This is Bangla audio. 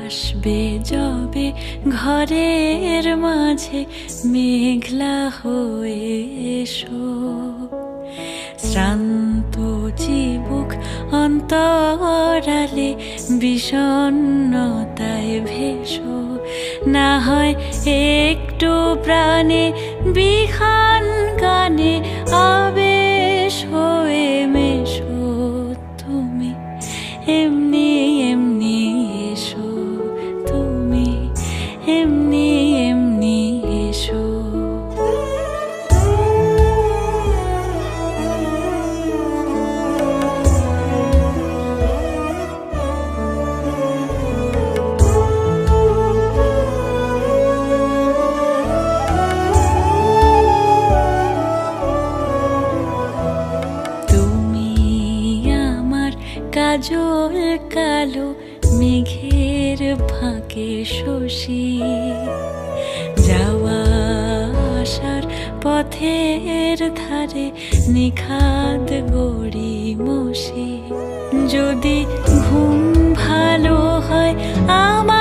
আসবে যবে ঘরের মাঝে মেঘলা হয়ে এসো, শ্রান্ত চিবুক অন্তরালে বিষণ্ণতায় ভেসো। না হয় একটু প্রাণে বিহান গানে আবেশ হয়ে মেশো, তুমি এমনি এমনি এসো, তুমি এমনি এমনি এসো। কাজল কালো মেঘের ফাঁকে শশী, যাওয়া আসার পথের ধারে নিখাদ গড়ি মশি। যদি ঘুম ভালো হয় আমার